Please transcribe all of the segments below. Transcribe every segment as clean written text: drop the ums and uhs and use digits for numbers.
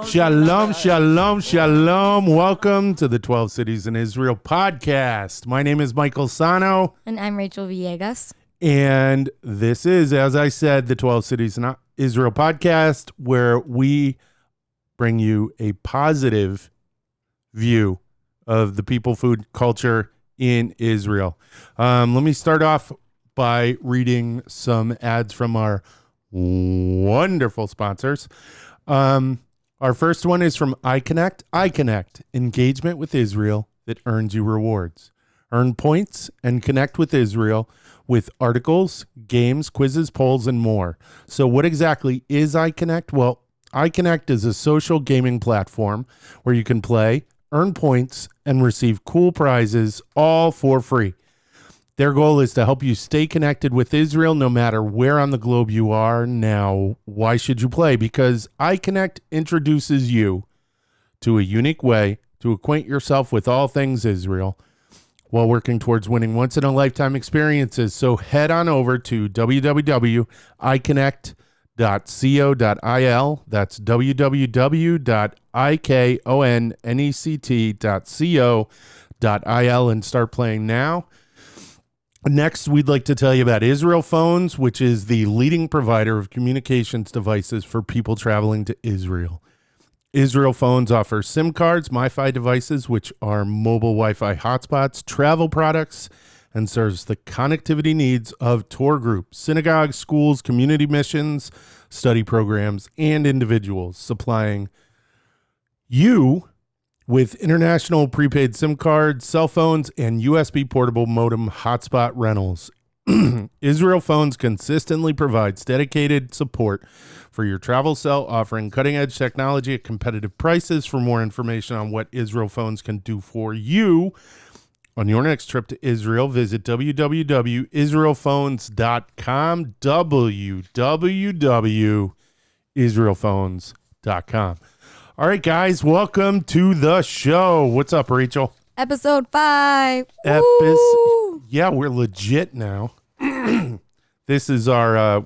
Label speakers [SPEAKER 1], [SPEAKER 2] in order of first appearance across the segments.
[SPEAKER 1] Shalom, shalom, shalom. Welcome to the 12 Cities in Israel podcast. My name is Michael Sahno.
[SPEAKER 2] And I'm Rachel Villegas.
[SPEAKER 1] And this is, as I said, the 12 Cities in Israel podcast, where we bring you a positive view of the people, food, culture in Israel. Let me start off by reading some ads from our wonderful sponsors. Our first one is from iConnect. iConnect, engagement with Israel that earns you rewards. Earn points and connect with Israel with articles, games, quizzes, polls, and more. So what exactly is iConnect? Well, iConnect is a social gaming platform where you can play, earn points, and receive cool prizes, all for free. Their goal is to help you stay connected with Israel no matter where on the globe you are. Now, why should you play? Because iConnect introduces you to a unique way to acquaint yourself with all things Israel while working towards winning once-in-a-lifetime experiences. So head on over to www.iconnect.co.il. That's www.iconnect.co.il and start playing now. Next, we'd like to tell you about Israel Phones, which is the leading provider of communications devices for people traveling to Israel. Israel Phones offers SIM cards, MiFi devices, which are mobile Wi-Fi hotspots, travel products, and serves the connectivity needs of tour groups, synagogues, schools, community missions, study programs, and individuals, supplying you with international prepaid SIM cards, cell phones, and USB portable modem hotspot rentals. Israel Phones consistently provides dedicated support for your travel cell, offering cutting-edge technology at competitive prices. For more information on what Israel Phones can do for you on your next trip to Israel, visit www.israelphones.com, www.israelphones.com. All right, guys, welcome to the show. What's up, Rachel?
[SPEAKER 2] Episode 5.
[SPEAKER 1] Yeah, we're legit now. This is our,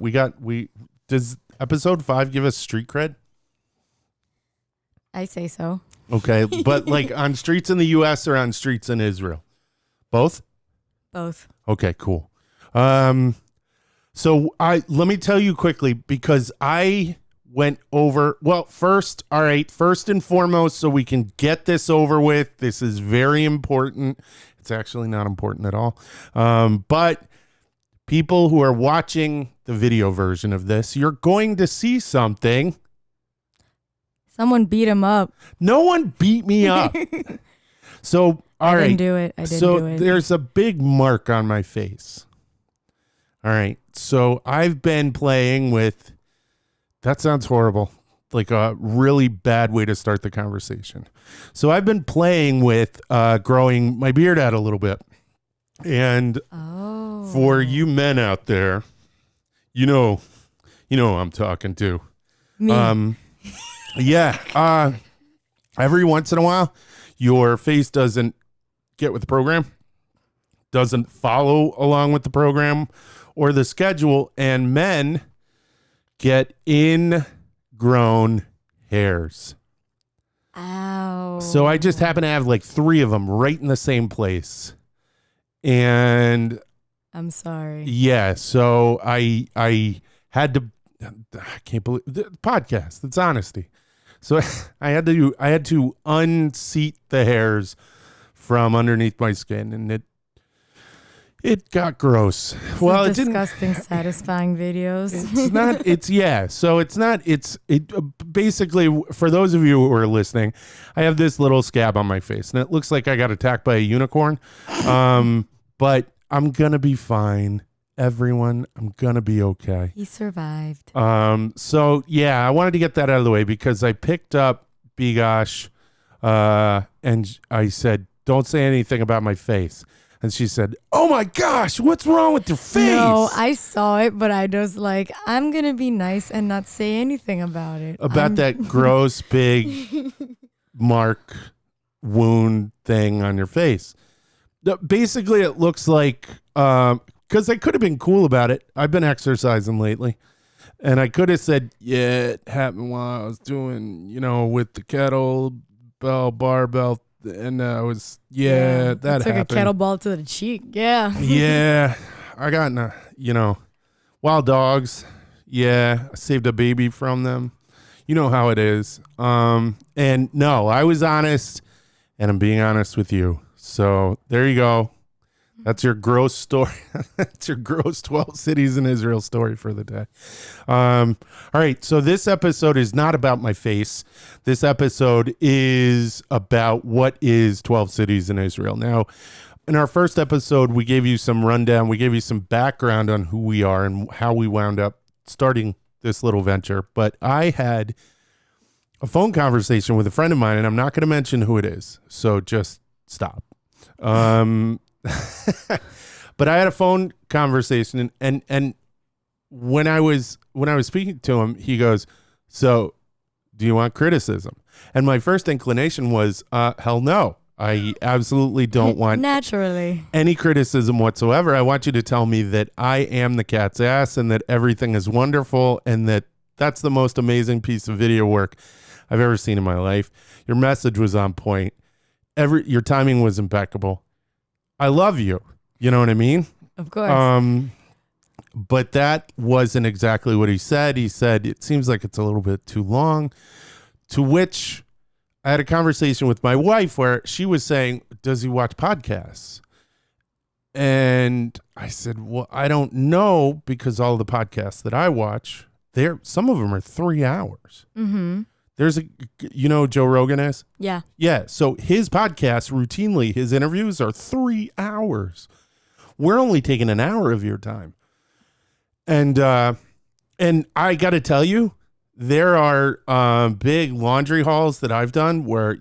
[SPEAKER 1] does episode 5 give us street cred?
[SPEAKER 2] I say so.
[SPEAKER 1] Okay, but like on streets in the U.S. or on streets in Israel? Both?
[SPEAKER 2] Both.
[SPEAKER 1] Okay, cool. So let me tell you quickly, because I went over, first and foremost, so we can get this over with. This is very important. It's actually not important at all. But people who are watching the video version of this, you're going to see something.
[SPEAKER 2] Someone beat him up.
[SPEAKER 1] No one beat me up. So, all right.
[SPEAKER 2] I didn't do it.
[SPEAKER 1] So there's a big mark on my face. All right. So I've been playing with, that sounds horrible. Like a really bad way to start the conversation. So I've been playing with growing my beard out a little bit. And for you men out there, you know who I'm talking to.
[SPEAKER 2] Me.
[SPEAKER 1] Yeah. Every once in a while, your face doesn't get with the program, doesn't follow along with the program or the schedule, and men get ingrown hairs.
[SPEAKER 2] Ow.
[SPEAKER 1] So I just happen to have like 3 of them right in the same place. And
[SPEAKER 2] I'm sorry.
[SPEAKER 1] Yeah, so I had to, I can't believe the podcast, it's honesty. So I had to unseat the hairs from underneath my skin, and it got gross.
[SPEAKER 2] It's disgusting, satisfying videos.
[SPEAKER 1] Basically, for those of you who are listening, I have this little scab on my face, and it looks like I got attacked by a unicorn. But I'm gonna be fine, everyone. I'm gonna be okay.
[SPEAKER 2] He survived.
[SPEAKER 1] So yeah, I wanted to get that out of the way because I picked up Bigosh, and I said, "Don't say anything about my face." And she said, "Oh my gosh, what's wrong with your face?"
[SPEAKER 2] No, I saw it, but I was like, I'm going to be nice and not say anything about it.
[SPEAKER 1] That gross, big mark wound thing on your face. Basically, it looks like, because I could have been cool about it. I've been exercising lately. And I could have said, yeah, it happened while I was doing, with the kettlebell, barbell. And I was, that
[SPEAKER 2] took
[SPEAKER 1] happened.
[SPEAKER 2] a kettlebell to the cheek. Yeah.
[SPEAKER 1] Yeah. I got in wild dogs. Yeah. I saved a baby from them. You know how it is. And no, I was honest, and I'm being honest with you. So there you go. That's your gross story. That's your gross 12 cities in Israel story for the day. All right. So this episode is not about my face. This episode is about what is 12 cities in Israel. Now, in our first episode, we gave you some rundown. We gave you some background on who we are and how we wound up starting this little venture. But I had a phone conversation with a friend of mine, and I'm not going to mention who it is. So just stop. But I had a phone conversation, and when I was speaking to him, he goes, "So, do you want criticism?" And my first inclination was, "Hell no! I absolutely don't want
[SPEAKER 2] naturally
[SPEAKER 1] any criticism whatsoever. I want you to tell me that I am the cat's ass and that everything is wonderful and that that's the most amazing piece of video work I've ever seen in my life. Your message was on point. Your timing was impeccable. I love you." You know what I mean?
[SPEAKER 2] Of course.
[SPEAKER 1] But that wasn't exactly what he said. He said, "It seems like it's a little bit too long." To which I had a conversation with my wife where she was saying, "Does he watch podcasts?" And I said, "Well, I don't know, because all the podcasts that I watch, some of them are 3 hours."
[SPEAKER 2] Mm-hmm.
[SPEAKER 1] There's Joe Rogan is?
[SPEAKER 2] Yeah.
[SPEAKER 1] Yeah. So his podcast routinely, his interviews are 3 hours. We're only taking an hour of your time. And I got to tell you, there are big laundry hauls that I've done where,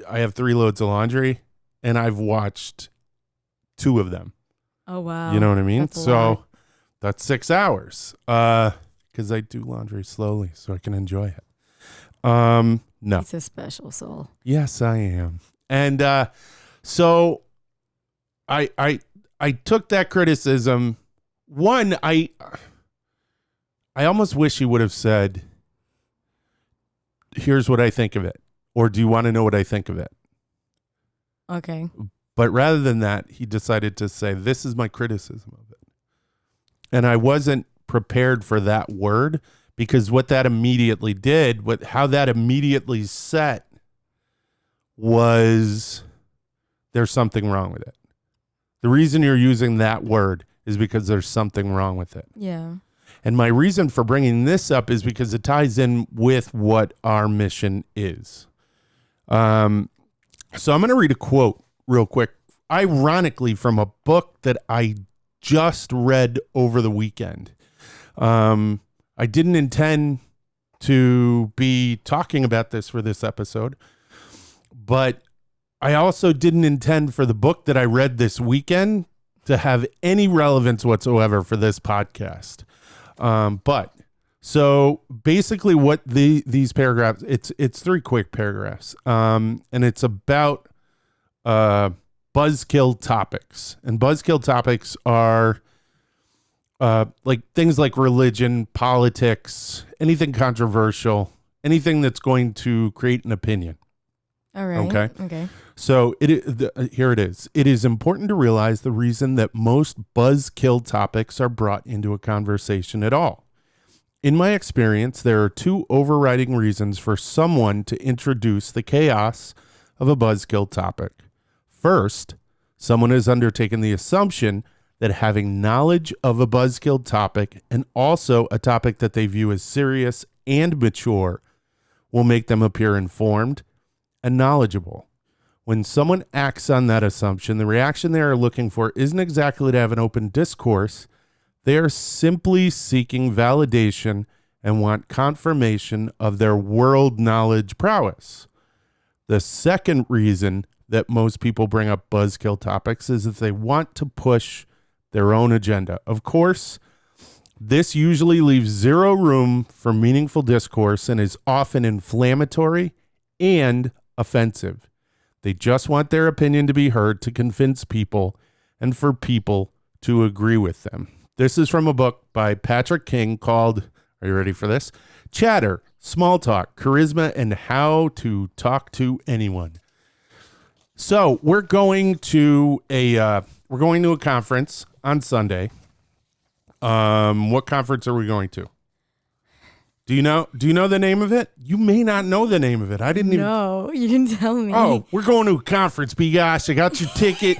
[SPEAKER 1] I have 3 loads of laundry and I've watched 2 of them.
[SPEAKER 2] Oh, wow.
[SPEAKER 1] You know what I mean?
[SPEAKER 2] That's a lot.
[SPEAKER 1] That's 6 hours. Because I do laundry slowly so I can enjoy it. No.
[SPEAKER 2] He's a special soul.
[SPEAKER 1] Yes, I am. And so I took that criticism. One, I almost wish he would have said, "Here's what I think of it," or "Do you want to know what I think of it?"
[SPEAKER 2] Okay.
[SPEAKER 1] But rather than that, he decided to say, "This is my criticism of it." And I wasn't prepared for that word, because what that immediately did, how that immediately set, was there's something wrong with it. The reason you're using that word is because there's something wrong with it.
[SPEAKER 2] Yeah.
[SPEAKER 1] And my reason for bringing this up is because it ties in with what our mission is. So I'm going to read a quote real quick, ironically from a book that I just read over the weekend. I didn't intend to be talking about this for this episode, but I also didn't intend for the book that I read this weekend to have any relevance whatsoever for this podcast. But so basically what these paragraphs, it's 3 quick paragraphs. And it's about buzzkill topics. And buzzkill topics are like things like religion, politics, anything controversial, anything that's going to create an opinion.
[SPEAKER 2] All right. Okay.
[SPEAKER 1] So here it is. It is important to realize the reason that most buzzkill topics are brought into a conversation at all. In my experience, there are 2 overriding reasons for someone to introduce the chaos of a buzzkill topic. First, someone has undertaken the assumption that having knowledge of a buzzkill topic, and also a topic that they view as serious and mature, will make them appear informed and knowledgeable. When someone acts on that assumption, the reaction they are looking for isn't exactly to have an open discourse. They are simply seeking validation and want confirmation of their world knowledge prowess. The second reason that most people bring up buzzkill topics is that they want to push their own agenda. Of course, this usually leaves 0 room for meaningful discourse and is often inflammatory and offensive. They just want their opinion to be heard to convince people and for people to agree with them. This is from a book by Patrick King called Are you ready for this? Chatter, small talk, charisma, and how to talk to anyone. So we're going to a conference on Sunday. What conference are we going to? Do you know the name of it? You may not know the name of it. I didn't even.
[SPEAKER 2] No, you didn't tell me.
[SPEAKER 1] Oh, we're going to a conference, B-gosh. I got your ticket.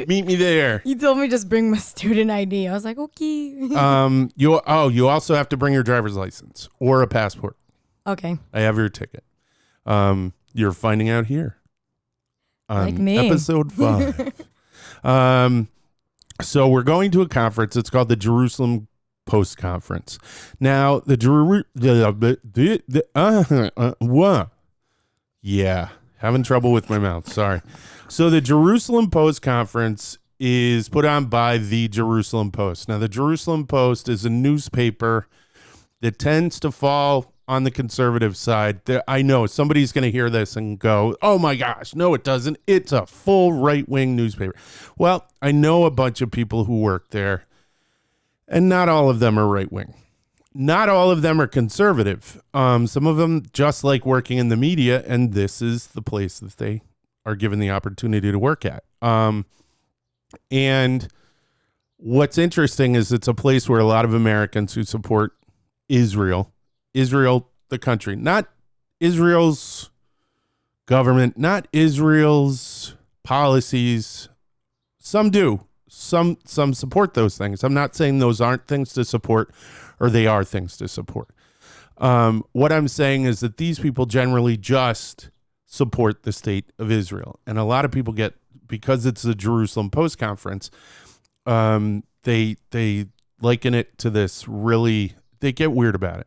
[SPEAKER 1] Meet me there.
[SPEAKER 2] You told me just bring my student ID. I was like, okay.
[SPEAKER 1] You also have to bring your driver's license or a passport.
[SPEAKER 2] Okay.
[SPEAKER 1] I have your ticket. You're finding out here on
[SPEAKER 2] Like me.
[SPEAKER 1] episode 5. So we're going to a conference. It's called the Jerusalem Post Conference. Now, having trouble with my mouth. Sorry. So the Jerusalem Post Conference is put on by the Jerusalem Post. Now, the Jerusalem Post is a newspaper that tends to fall on the conservative side. I know somebody's going to hear this and go, oh my gosh, no, it doesn't. It's a full right-wing newspaper. Well, I know a bunch of people who work there, and not all of them are right-wing. Not all of them are conservative. Some of them just like working in the media, and this is the place that they are given the opportunity to work at. And what's interesting is it's a place where a lot of Americans who support Israel, the country, not Israel's government, not Israel's policies. Some do. Some support those things. I'm not saying those aren't things to support or they are things to support. What I'm saying is that these people generally just support the state of Israel. And a lot of people get, because it's the Jerusalem Post Conference, they liken it to this really, they get weird about it.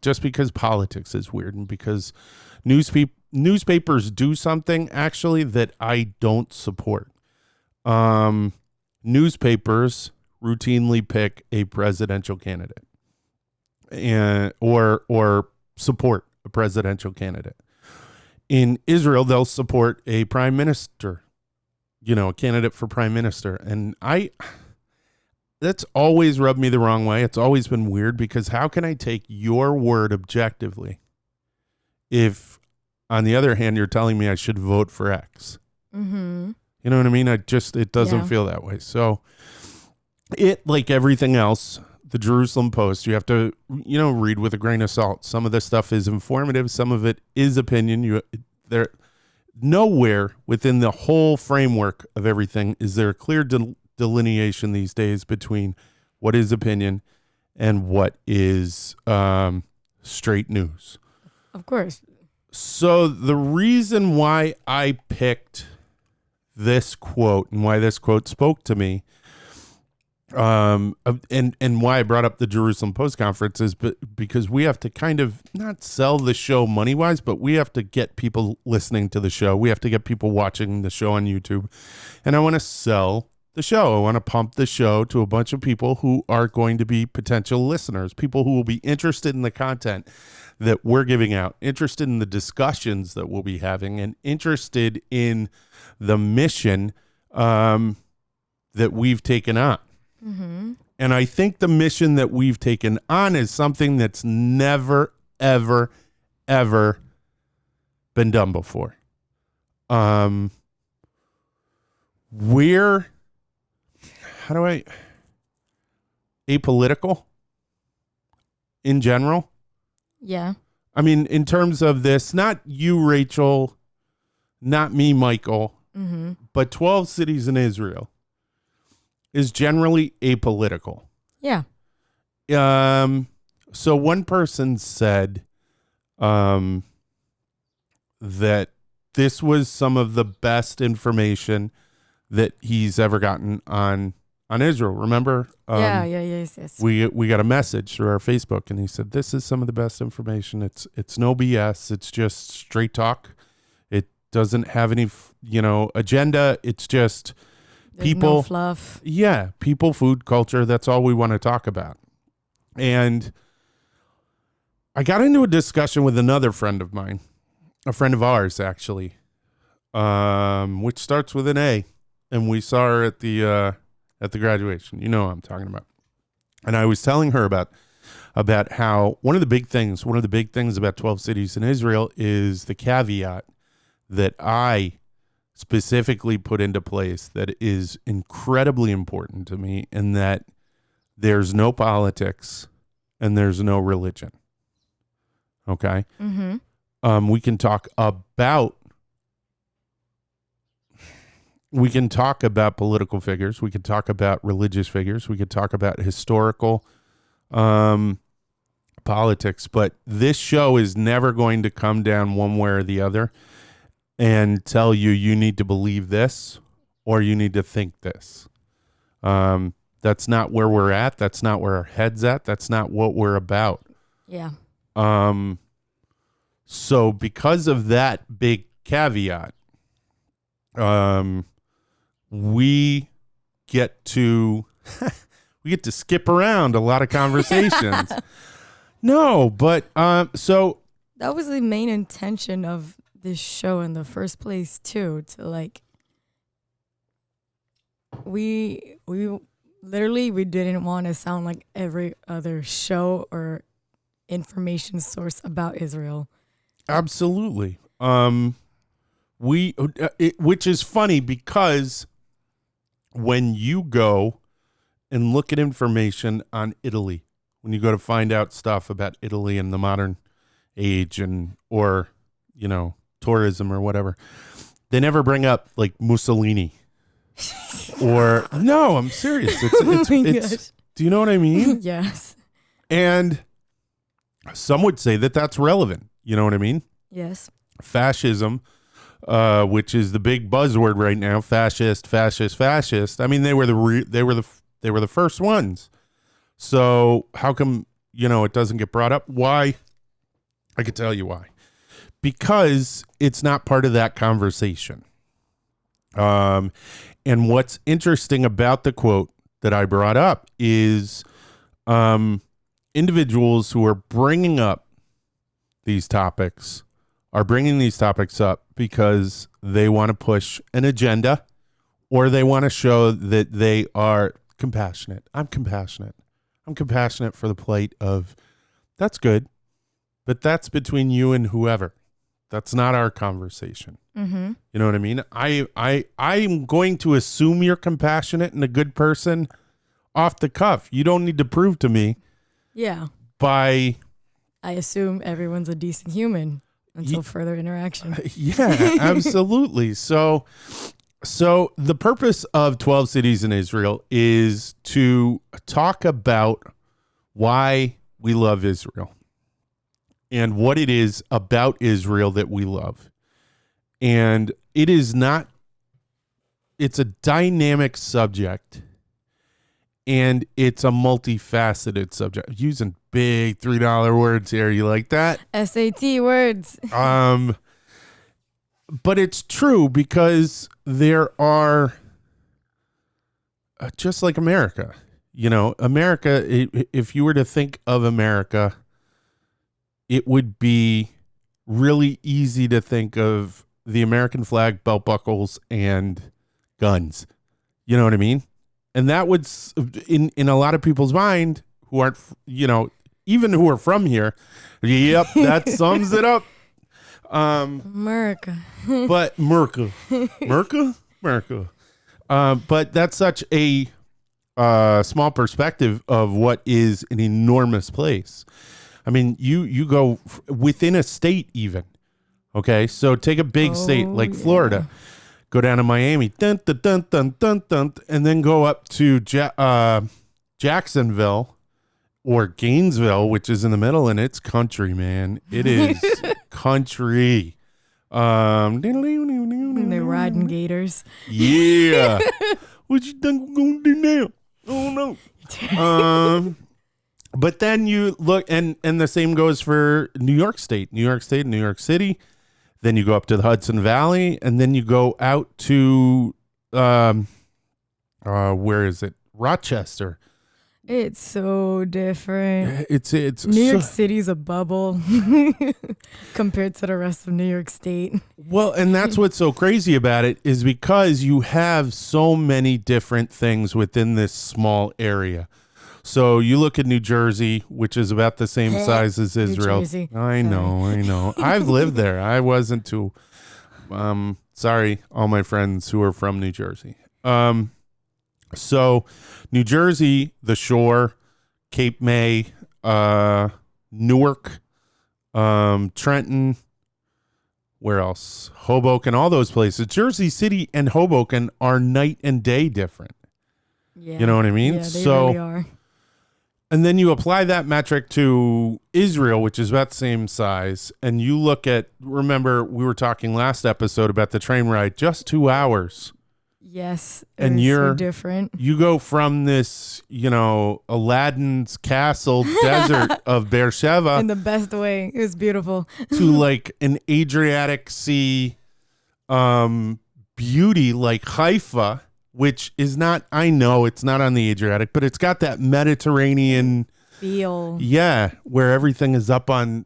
[SPEAKER 1] Just because politics is weird and because newspapers do something actually that I don't support. Newspapers routinely pick a presidential candidate or support a presidential candidate. In Israel, they'll support a prime minister, a candidate for prime minister. And that's always rubbed me the wrong way. It's always been weird because how can I take your word objectively if, on the other hand, you're telling me I should vote for X? Mm-hmm. You know what I mean? It doesn't feel that way. So like everything else, the Jerusalem Post, you have to, read with a grain of salt. Some of the stuff is informative. Some of it is opinion. There, nowhere within the whole framework of everything is there a clear delineation these days between what is opinion and what is straight news.
[SPEAKER 2] Of course. So
[SPEAKER 1] the reason why I picked this quote and why this quote spoke to me, and why I brought up the Jerusalem Post Conference is because we have to kind of not sell the show money wise, but we have to get people listening to the show. We have to get people watching the show on YouTube, and I want to sell the show. I want to pump the show to a bunch of people who are going to be potential listeners, people who will be interested in the content that we're giving out, interested in the discussions that we'll be having, and interested in the mission that we've taken on. Mm-hmm. And I think the mission that we've taken on is something that's never, ever, ever been done before. We're apolitical in general.
[SPEAKER 2] Yeah.
[SPEAKER 1] I mean, in terms of this, not you, Rachel, not me, Michael, mm-hmm. but 12 cities in Israel is generally apolitical.
[SPEAKER 2] Yeah.
[SPEAKER 1] So one person said that this was some of the best information that he's ever gotten on Israel. Remember?
[SPEAKER 2] Yes.
[SPEAKER 1] We got a message through our Facebook, and he said, "This is some of the best information. It's no BS. It's just straight talk. It doesn't have any, agenda. It's just people,
[SPEAKER 2] no fluff.
[SPEAKER 1] Yeah, people, food, culture. That's all we want to talk about." And I got into a discussion with another friend of mine, a friend of ours actually, which starts with an A, and we saw her at the graduation. You know what I'm talking about. And I was telling her about about how one of the big things about 12 cities in Israel is the caveat that I specifically put into place that is incredibly important to me, and that there's no politics and there's no religion. Okay?
[SPEAKER 2] Mm-hmm.
[SPEAKER 1] We can talk about political figures. We could talk about religious figures. We could talk about historical politics. But this show is never going to come down one way or the other and tell you need to believe this or you need to think this. That's not where we're at. That's not where our head's at. That's not what we're about.
[SPEAKER 2] Yeah.
[SPEAKER 1] So because of that big caveat, we get to skip around a lot of conversations. No, but so
[SPEAKER 2] that was the main intention of this show in the first place too, to like we didn't want to sound like every other show or information source about Israel.
[SPEAKER 1] Absolutely. Which is funny because when you go and look at information on Italy, when you go to find out stuff about Italy in the modern age or tourism or whatever, they never bring up like Mussolini or no, I'm serious. It's do you know what I mean?
[SPEAKER 2] Yes.
[SPEAKER 1] And some would say that that's relevant. You know what I mean?
[SPEAKER 2] Yes.
[SPEAKER 1] Fascism, which is the big buzzword right now, fascist. I mean, they were the first ones. So how come, it doesn't get brought up? Why? I could tell you why. Because it's not part of that conversation. And what's interesting about the quote that I brought up is individuals who are bringing up these topics are bringing these topics up because they want to push an agenda or they want to show that they are compassionate. I'm compassionate for the plight of, that's good, but that's between you and whoever. That's not our conversation.
[SPEAKER 2] Mm-hmm.
[SPEAKER 1] You know what I mean? I'm going to assume you're compassionate and a good person off the cuff. You don't need to prove to me.
[SPEAKER 2] Yeah.
[SPEAKER 1] I
[SPEAKER 2] assume everyone's a decent human until further interaction.
[SPEAKER 1] Yeah, absolutely. So the purpose of 12 Cities in Israel is to talk about why we love Israel and what it is about Israel that we love. And it's a dynamic subject. And it's a multifaceted subject. Using big $3 words here. You like that?
[SPEAKER 2] SAT words.
[SPEAKER 1] But it's true because there are, just like America, America, if you were to think of America, it would be really easy to think of the American flag, belt buckles, and guns. You know what I mean? And that would, in a lot of people's mind, who aren't, even who are from here, yep, that sums it up.
[SPEAKER 2] America.
[SPEAKER 1] But America. But that's such a small perspective of what is an enormous place. I mean, you go within a state even. Okay, so take a big state like Florida. Go down to Miami, dun, dun, dun, dun, dun, dun, and then go up to Jacksonville or Gainesville, which is in the middle, and it's country, man. It is country.
[SPEAKER 2] And they're riding gators.
[SPEAKER 1] Yeah. What you think we're going to do now? Oh, no. But then you look, and the same goes for New York State, New York City. Then you go up to the Hudson Valley, and then you go out to, where is it? Rochester.
[SPEAKER 2] It's so different.
[SPEAKER 1] It's
[SPEAKER 2] New York City's a bubble compared to the rest of New York State.
[SPEAKER 1] Well, and that's what's so crazy about it is because you have so many different things within this small area. So you look at New Jersey, which is about the same size as Israel.
[SPEAKER 2] Jersey.
[SPEAKER 1] I know. I've lived there. I wasn't too. Sorry, all my friends who are from New Jersey. So New Jersey, the shore, Cape May, Newark, Trenton, where else? Hoboken, all those places. Jersey City and Hoboken are night and day different.
[SPEAKER 2] Yeah.
[SPEAKER 1] You know what I mean?
[SPEAKER 2] Yeah, they really are.
[SPEAKER 1] And then you apply that metric to Israel, which is about the same size. And you look at, remember, we were talking last episode about the train ride, just 2 hours.
[SPEAKER 2] Yes.
[SPEAKER 1] And
[SPEAKER 2] you're so different.
[SPEAKER 1] You go from this, Aladdin's castle desert of Beersheba
[SPEAKER 2] in the best way. It was beautiful.
[SPEAKER 1] to like an Adriatic Sea beauty like Haifa, which is not, I know it's not on the Adriatic, but it's got that Mediterranean
[SPEAKER 2] feel.
[SPEAKER 1] Yeah, where everything is up on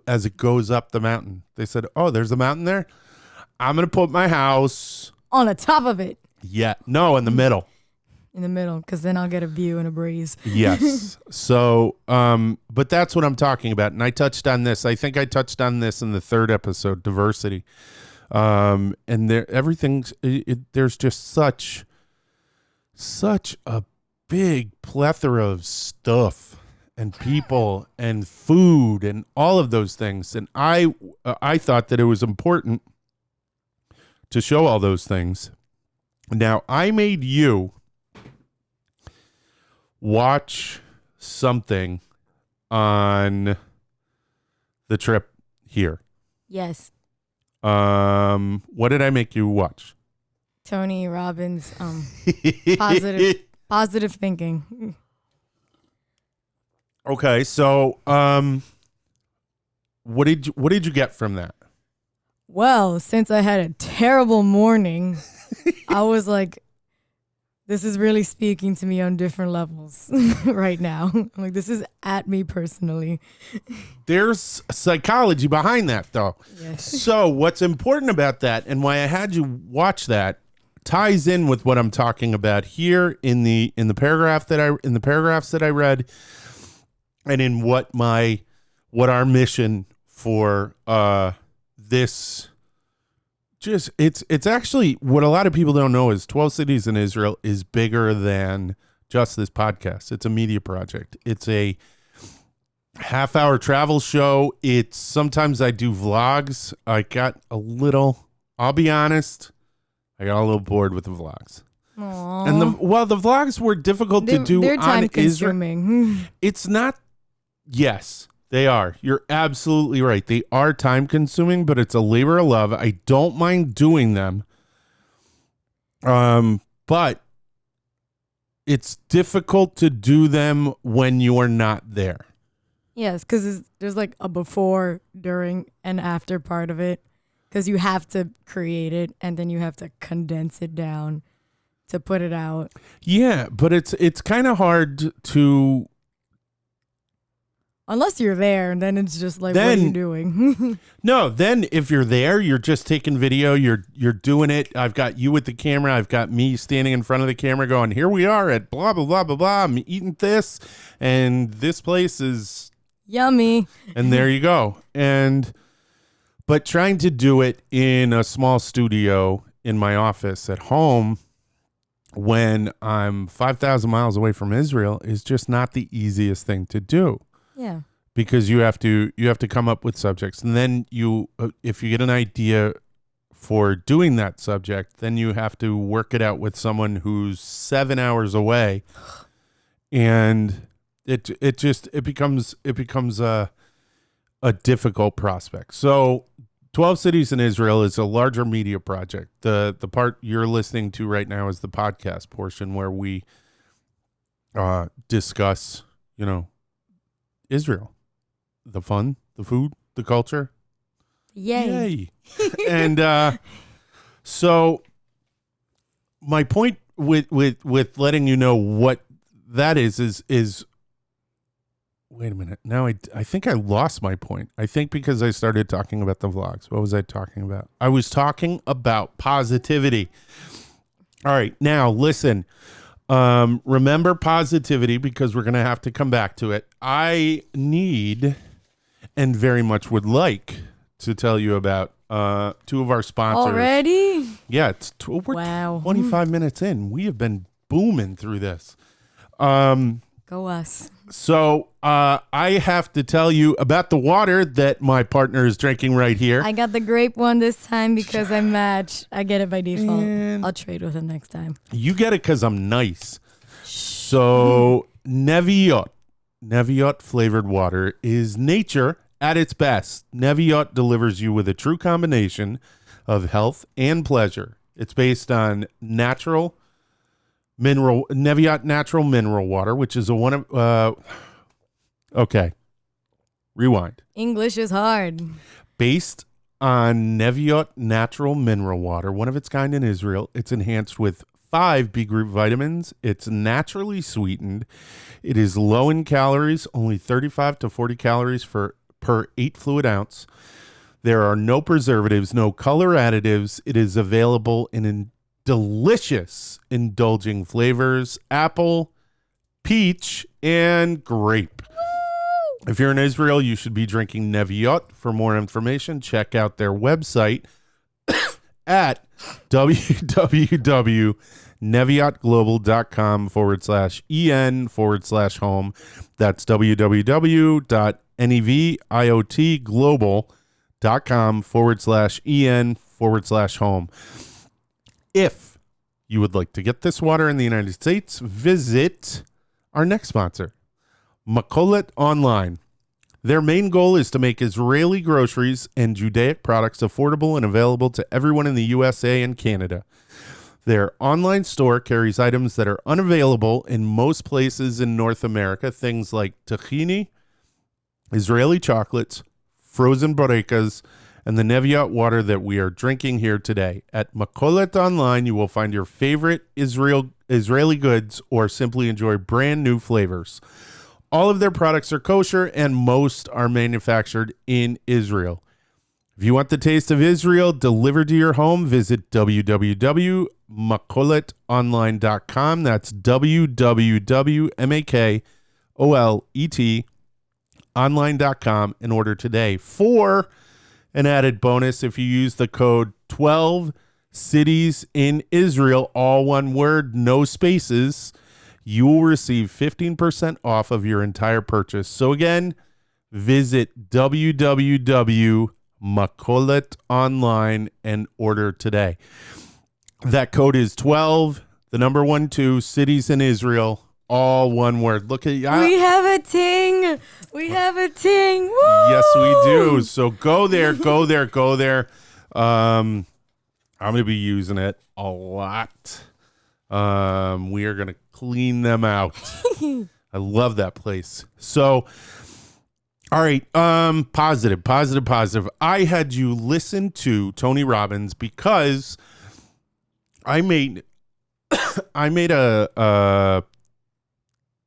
[SPEAKER 1] as it goes up the mountain. They said, oh, there's a mountain there. I'm going to put my house
[SPEAKER 2] on the top of it.
[SPEAKER 1] Yeah. No, in the middle.
[SPEAKER 2] In the middle, because then I'll get a view and a breeze.
[SPEAKER 1] Yes. So, but that's what I'm talking about. And I touched on this. I think I touched on this in the third episode, diversity. And there's just such a big plethora of stuff and people and food and all of those things. And I thought that it was important to show all those things. Now, I made you watch something on the trip here.
[SPEAKER 2] Yes.
[SPEAKER 1] What did I make you watch?
[SPEAKER 2] Tony Robbins' positive thinking.
[SPEAKER 1] Okay, so what did you get from that?
[SPEAKER 2] Well, since I had a terrible morning, I was like, this is really speaking to me on different levels right now. I'm like, this is at me personally.
[SPEAKER 1] There's psychology behind that, though.
[SPEAKER 2] Yes.
[SPEAKER 1] So what's important about that, and why I had you watch that, ties in with what I'm talking about here in the paragraphs that I read, and in what our mission for this. It's actually what a lot of people don't know is 12 Cities in Israel is bigger than just this podcast. It's a media project. It's a half-hour travel show. It's sometimes I do vlogs. I'll be honest, I got a little bored with the vlogs.
[SPEAKER 2] Aww.
[SPEAKER 1] And the vlogs were difficult to do
[SPEAKER 2] they're
[SPEAKER 1] on
[SPEAKER 2] time
[SPEAKER 1] Israel.
[SPEAKER 2] consuming.
[SPEAKER 1] It's not. Yes. They are. You're absolutely right. They are time consuming, but it's a labor of love. I don't mind doing them. But it's difficult to do them when you're not there.
[SPEAKER 2] Yes, because there's like a before, during, and after part of it. Because you have to create it and then you have to condense it down to put it out.
[SPEAKER 1] Yeah, but it's kind of hard to.
[SPEAKER 2] Unless you're there, and then it's just like, what are you doing?
[SPEAKER 1] No, then if you're there, you're just taking video. You're doing it. I've got you with the camera. I've got me standing in front of the camera going, here we are at blah, blah, blah, blah, blah. I'm eating this, and this place is
[SPEAKER 2] yummy.
[SPEAKER 1] And there you go. But trying to do it in a small studio in my office at home when I'm 5,000 miles away from Israel is just not the easiest thing to do.
[SPEAKER 2] Yeah.
[SPEAKER 1] Because you have to come up with subjects, and then if you get an idea for doing that subject, then you have to work it out with someone who's 7 hours away, and it becomes a difficult prospect. So 12 Cities in Israel is a larger media project. The part you're listening to right now is the podcast portion where we discuss, Israel, the fun, the food, the culture.
[SPEAKER 2] Yay.
[SPEAKER 1] And so my point with letting you know what that is wait a minute. Now I think I lost my point. I think because I started talking about the vlogs. What was I talking about? I was talking about positivity. All right. Now listen, Remember positivity, because we're going to have to come back to it. I need and very much would like to tell you about two of our sponsors.
[SPEAKER 2] Already?
[SPEAKER 1] Yeah, we're
[SPEAKER 2] Wow.
[SPEAKER 1] 25 minutes in. We have been booming through this.
[SPEAKER 2] Go us.
[SPEAKER 1] So I have to tell you about the water that my partner is drinking right here.
[SPEAKER 2] I got the grape one this time because I match. I get it by default.
[SPEAKER 1] Man.
[SPEAKER 2] I'll trade with him next time.
[SPEAKER 1] You get it because I'm nice. So Neviot flavored water is nature at its best. Neviot delivers you with a true combination of health and pleasure. It's based on Neviot natural mineral water, which is okay. Rewind.
[SPEAKER 2] English is hard.
[SPEAKER 1] Based on Neviot natural mineral water, one of its kind in Israel. It's enhanced with 5 B group vitamins. It's naturally sweetened. It is low in calories, only 35 to 40 calories per 8 fluid ounce. There are no preservatives, no color additives. It is available in delicious, indulging flavors: apple, peach, and grape. If you're in Israel, you should be drinking Neviot. For more information, check out their website at www.neviotglobal.com/en/home. That's www.neviotglobal.com/en/home. If you would like to get this water in the United States, visit our next sponsor, Makolet Online. Their main goal is to make Israeli groceries and Judaic products affordable and available to everyone in the USA and Canada. Their online store carries items that are unavailable in most places in North America, things like tahini, Israeli chocolates, frozen borekas, and the Neviot water that we are drinking here today. At Makolet Online, you will find your favorite Israeli goods or simply enjoy brand new flavors. All of their products are kosher and most are manufactured in Israel. If you want the taste of Israel delivered to your home, visit www.makoletonline.com. That's www.makolet online.com and order today. For an added bonus, if you use the code 12 cities in Israel, all one word, no spaces, you will receive 15% off of your entire purchase. So again, visit www.makoletonline and order today. That code is 12, the number 12, cities in Israel, all one word. Look at you.
[SPEAKER 2] We have a ting. We have a ting. Woo!
[SPEAKER 1] Yes, we do. So go there. I'm going to be using it a lot. We are going to clean them out. I love that place. So, all right. Positive. I had you listen to Tony Robbins because I made a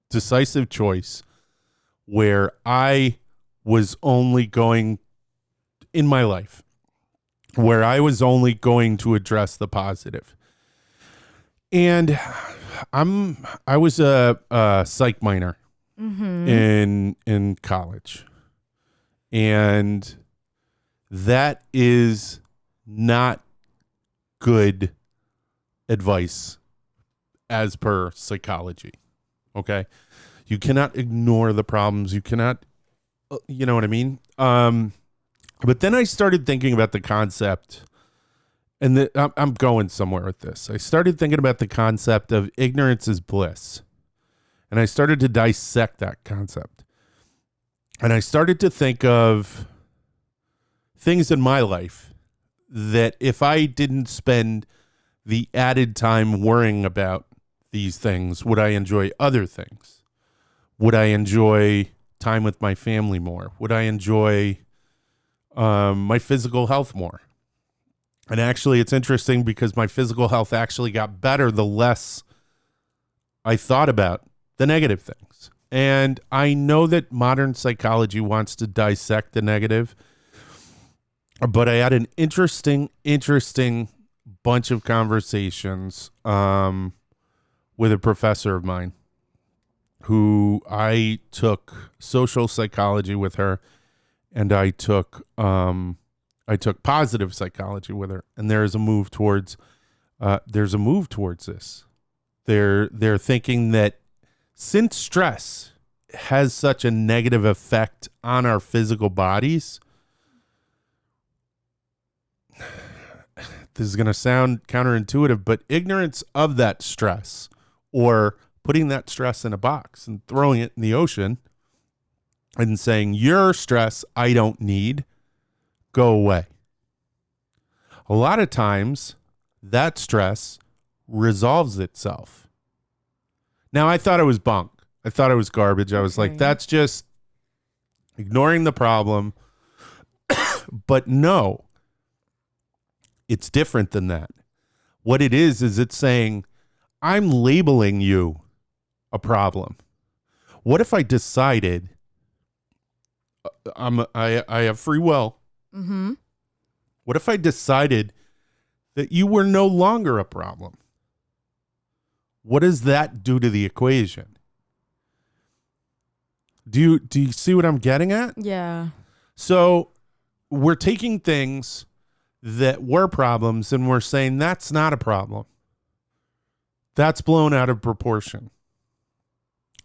[SPEAKER 1] decisive choice where I was only going in my life, where I was only going to address the positive. And I was a psych minor in college, and that is not good advice as per psychology. Okay, you cannot ignore the problems. You cannot, you know what I mean. But then I started thinking about the concept. And I'm going somewhere with this. I started thinking about the concept of ignorance is bliss. And I started to dissect that concept. And I started to think of things in my life that if I didn't spend the added time worrying about these things, would I enjoy other things? Would I enjoy time with my family more? Would I enjoy my physical health more? And actually, it's interesting because my physical health actually got better the less I thought about the negative things. And I know that modern psychology wants to dissect the negative, but I had an interesting bunch of conversations with a professor of mine who I took social psychology with her, and I took positive psychology with her, and there's a move towards this. They're thinking that since stress has such a negative effect on our physical bodies, this is going to sound counterintuitive, but ignorance of that stress, or putting that stress in a box and throwing it in the ocean and saying, your stress I don't need, go away. A lot of times that stress resolves itself. Now, I thought it was bunk. I thought it was garbage. I was like, that's just ignoring the problem. But no, it's different than that. What it is it's saying, I'm labeling you a problem. What if I decided I have free will?
[SPEAKER 2] Mm-hmm.
[SPEAKER 1] What if I decided that you were no longer a problem? What does that do to the equation? Do you see what I'm getting at?
[SPEAKER 2] Yeah.
[SPEAKER 1] So we're taking things that were problems and we're saying that's not a problem. That's blown out of proportion.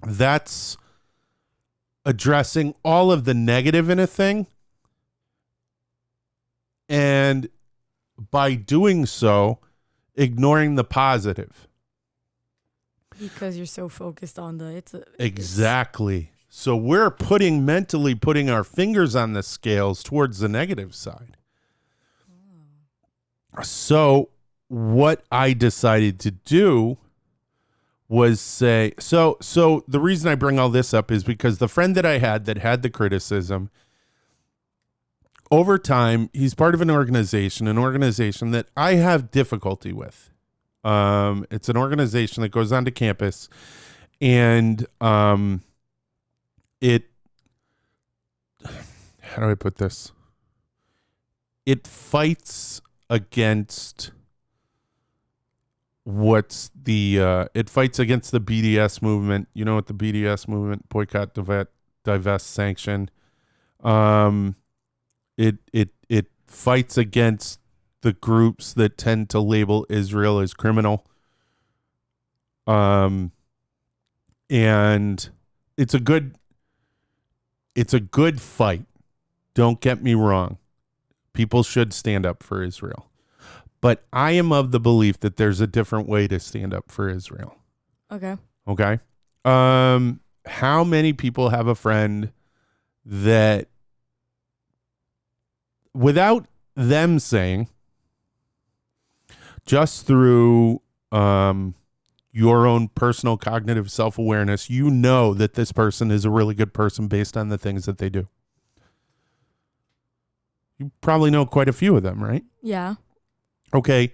[SPEAKER 1] That's addressing all of the negative in a thing. And by doing so, ignoring the positive.
[SPEAKER 2] Because you're so focused on
[SPEAKER 1] Exactly. So we're mentally putting our fingers on the scales towards the negative side. So what I decided to do was say, so the reason I bring all this up is because the friend that I had that had the criticism, over time, he's part of an organization that I have difficulty with. It's an organization that goes onto campus, and it, how do I put this? It fights against it fights against the BDS movement. You know what the BDS movement, boycott, divest, sanction. It fights against the groups that tend to label Israel as criminal. And it's a good fight. Don't get me wrong. People should stand up for Israel. But I am of the belief that there's a different way to stand up for Israel.
[SPEAKER 2] Okay.
[SPEAKER 1] Okay. How many people have a friend that, without them saying, just through your own personal cognitive self-awareness, you know that this person is a really good person based on the things that they do? You probably know quite a few of them, right?
[SPEAKER 2] Yeah.
[SPEAKER 1] Okay.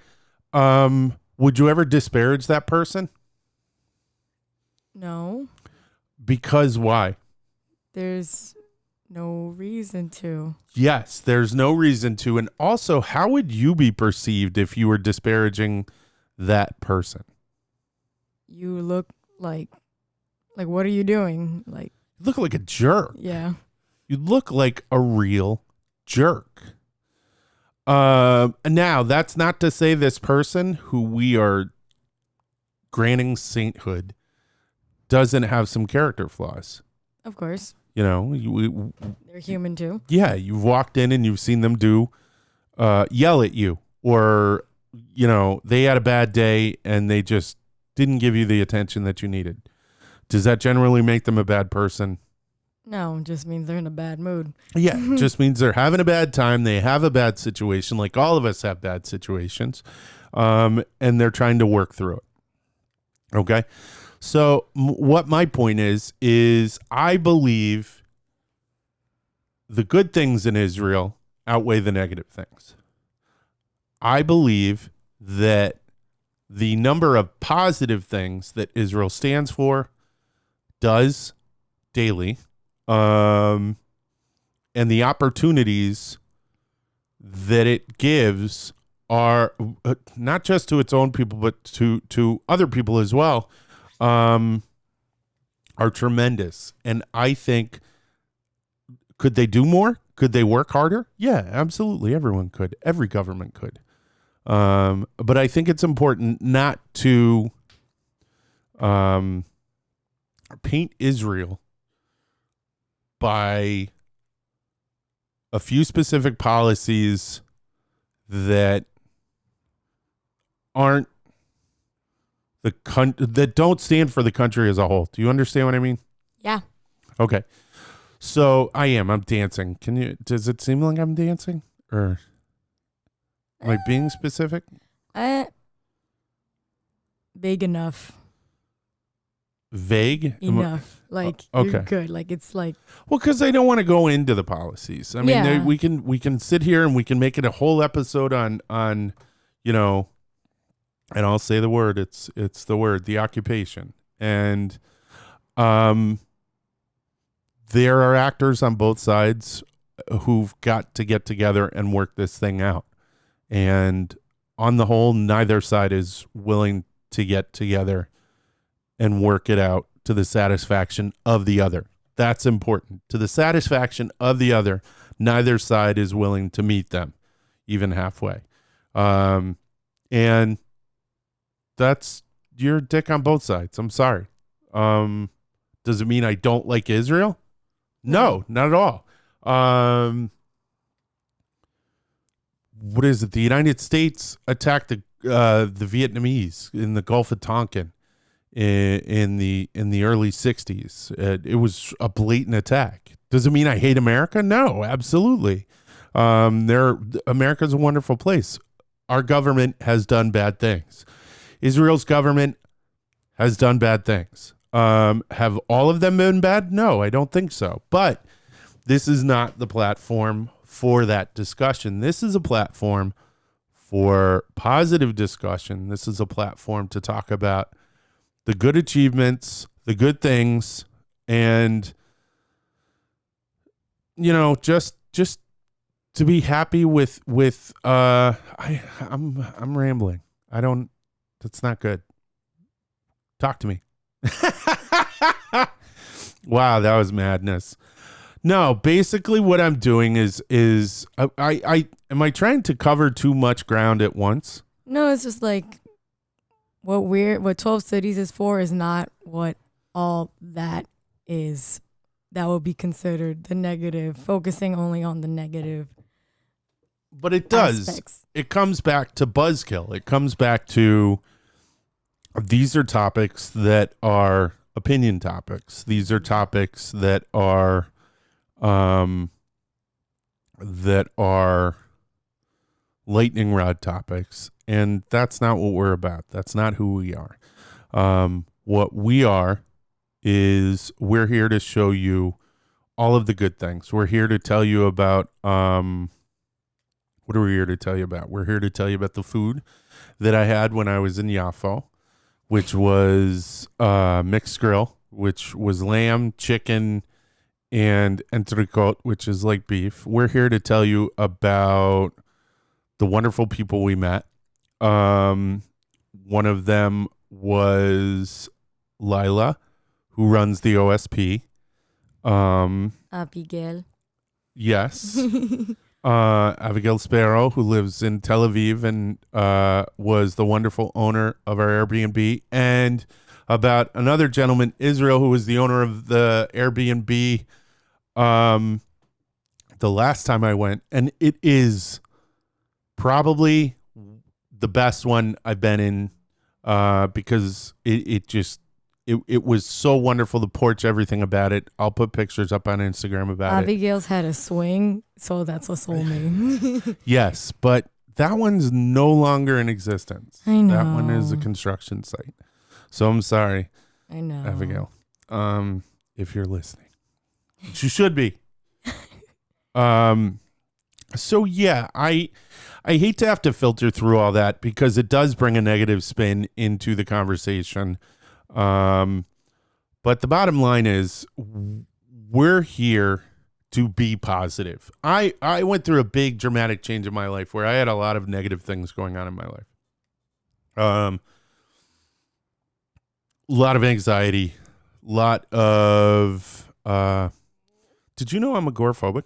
[SPEAKER 1] Would you ever disparage that person?
[SPEAKER 2] No.
[SPEAKER 1] Because why?
[SPEAKER 2] There's no reason to.
[SPEAKER 1] Yes, there's no reason to. And also, how would you be perceived if you were disparaging that person?
[SPEAKER 2] You look like what are you doing? Like,
[SPEAKER 1] you look like a jerk.
[SPEAKER 2] Yeah.
[SPEAKER 1] You look like a real jerk. Now, that's not to say this person who we are granting sainthood doesn't have some character flaws.
[SPEAKER 2] Of course.
[SPEAKER 1] You know,
[SPEAKER 2] they're human too.
[SPEAKER 1] Yeah, you've walked in and you've seen them yell at you, or, you know, they had a bad day and they just didn't give you the attention that you needed. Does that generally make them a bad person?
[SPEAKER 2] No, it just means they're in a bad mood.
[SPEAKER 1] Yeah, it just means they're having a bad time. They have a bad situation, like all of us have bad situations, and they're trying to work through it. Okay? So what my point is I believe the good things in Israel outweigh the negative things. I believe that the number of positive things that Israel stands for, does daily, and the opportunities that it gives are not just to its own people, but to other people as well, are tremendous. And I think, could they do more? Could they work harder? Yeah, absolutely. Everyone could. Every government could. But I think it's important not to paint Israel by a few specific policies that aren't that don't stand for the country as a whole. Do you understand what I mean?
[SPEAKER 2] Yeah.
[SPEAKER 1] Okay. So I'm dancing. Does it seem like I'm dancing, or am I being specific?
[SPEAKER 2] Big enough.
[SPEAKER 1] Vague
[SPEAKER 2] enough. Like,
[SPEAKER 1] okay.
[SPEAKER 2] You're good. Like, it's like,
[SPEAKER 1] well, because I don't want to go into the policies. I mean,
[SPEAKER 2] Yeah.
[SPEAKER 1] we can sit here and we can make it a whole episode on you know, and I'll say the word. It's the word, the occupation. And there are actors on both sides who've got to get together and work this thing out. And on the whole, neither side is willing to get together and work it out to the satisfaction of the other. That's important. To the satisfaction of the other, neither side is willing to meet them, even halfway. And that's your dick on both sides. I'm sorry. Does it mean I don't like Israel? No, not at all. What is it? The United States attacked the Vietnamese in the Gulf of Tonkin in the early 60s. It was a blatant attack. Does it mean I hate America? No, absolutely. America's a wonderful place. Our government has done bad things. Israel's government has done bad things. Have all of them been bad? No, I don't think so. But this is not the platform for that discussion. This is a platform for positive discussion. This is a platform to talk about the good achievements, the good things, and just to be happy with I'm rambling. That's not good. Talk to me. Wow, that was madness. No, basically what I'm doing is I am I trying to cover too much ground at once?
[SPEAKER 2] No, it's just like what 12 cities is for is not what all that is. That would be considered the negative, focusing only on the negative.
[SPEAKER 1] But it does.
[SPEAKER 2] Aspects.
[SPEAKER 1] It comes back to buzzkill. It comes back to these are topics that are opinion topics. These are topics that are lightning rod topics, and that's not what we're about. That's not who we are. What we are is we're here to show you all of the good things. We're here to tell you about what are we here to tell you about? We're here to tell you about the food that I had when I was in Yafo, which was mixed grill, which was lamb, chicken, and entrecôte, which is like beef. We're here to tell you about the wonderful people we met. One of them was Lila, who runs the OSP.
[SPEAKER 2] Abigail.
[SPEAKER 1] Yes. Abigail Sparrow, who lives in Tel Aviv and was the wonderful owner of our Airbnb, and about another gentleman, Israel, who was the owner of the Airbnb the last time I went, and it is probably the best one I've been in because it was so wonderful. The porch, everything about it. I'll put pictures up on Instagram about
[SPEAKER 2] Abigail's had a swing, so that's what sold me.
[SPEAKER 1] Yes, but that one's no longer in existence.
[SPEAKER 2] I know.
[SPEAKER 1] That one is a construction site. So I'm sorry,
[SPEAKER 2] I know.
[SPEAKER 1] Abigail, if you're listening. You should be. So yeah, I hate to have to filter through all that because it does bring a negative spin into the conversation. But the bottom line is we're here to be positive. I went through a big dramatic change in my life where I had a lot of negative things going on in my life. lot of anxiety, lot of. Did you know I'm agoraphobic?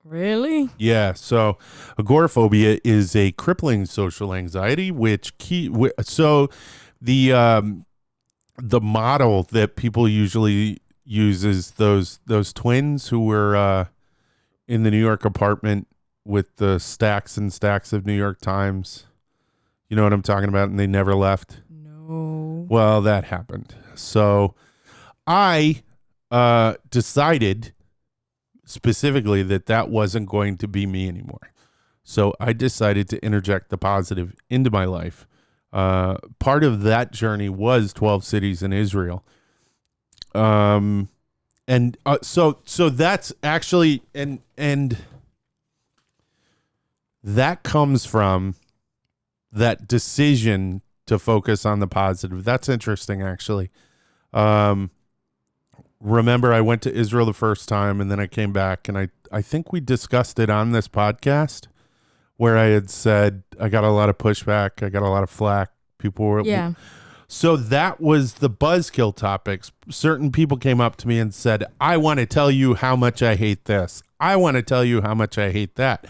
[SPEAKER 2] Really?
[SPEAKER 1] Yeah. So, agoraphobia is a crippling social anxiety, so the model that people usually use is those twins who were in the New York apartment with the stacks and stacks of New York Times. You know what I'm talking about? And they never left.
[SPEAKER 2] No.
[SPEAKER 1] Well, that happened. So I decided specifically that wasn't going to be me anymore. So I decided to interject the positive into my life. Part of that journey was 12 cities in Israel. So that's actually, and that comes from that decision to focus on the positive. That's interesting, actually. Remember, I went to Israel the first time, and then I came back, and I think we discussed it on this podcast, where I had said I got a lot of pushback, I got a lot of flack. People were So that was the buzzkill topics. Certain people came up to me and said, "I want to tell you how much I hate this. I want to tell you how much I hate that."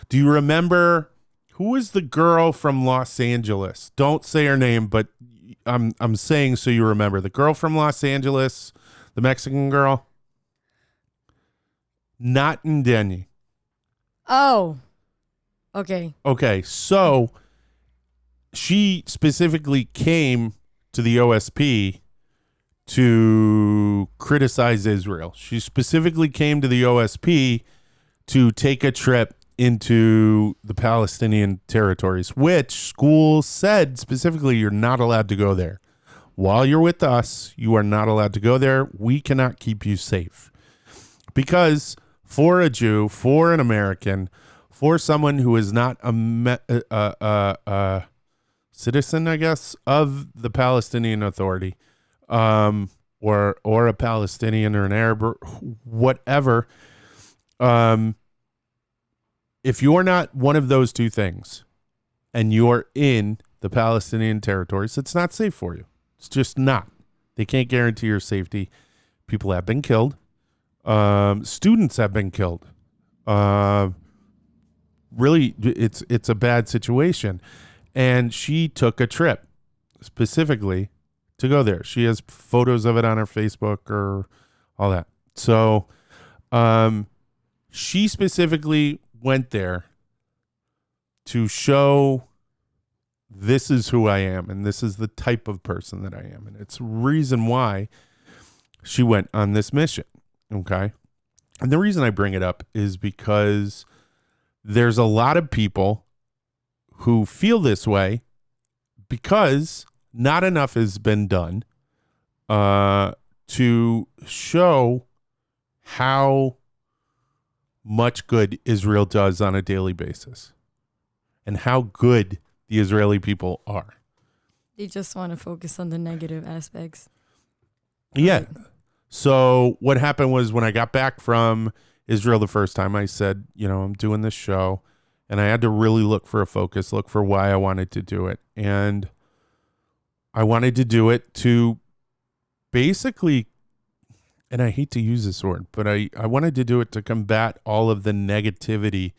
[SPEAKER 1] Do you remember who was the girl from Los Angeles? Don't say her name, but I'm saying so you remember. The girl from Los Angeles, the Mexican girl. Not in Denny.
[SPEAKER 2] Oh. Okay.
[SPEAKER 1] Okay, so she specifically came to the OSP to criticize Israel. She specifically came to the OSP to take a trip into the Palestinian territories, which schools said specifically you're not allowed to go there. While you're with us, you are not allowed to go there. We cannot keep you safe. Because for a Jew, for an American, for someone who is not a citizen, I guess, of the Palestinian Authority, or a Palestinian or an Arab or whatever, if you're not one of those two things and you're in the Palestinian territories, it's not safe for you. It's just not. They can't guarantee your safety. People have been killed. Students have been killed. Really, it's a bad situation. And she took a trip specifically to go there. She has photos of it on her Facebook or all that. So she specifically went there to show this is who I am and this is the type of person that I am. And it's reason why she went on this mission. Okay. And the reason I bring it up is because there's a lot of people who feel this way because not enough has been done to show how much good Israel does on a daily basis and how good the Israeli people are.
[SPEAKER 2] They just want to focus on the negative aspects.
[SPEAKER 1] Yeah. So what happened was when I got back from Israel the first time, I said, I'm doing this show. And I had to really look for a focus, look for why I wanted to do it. And I wanted to do it to basically, and I hate to use this word, but I wanted to do it to combat all of the negativity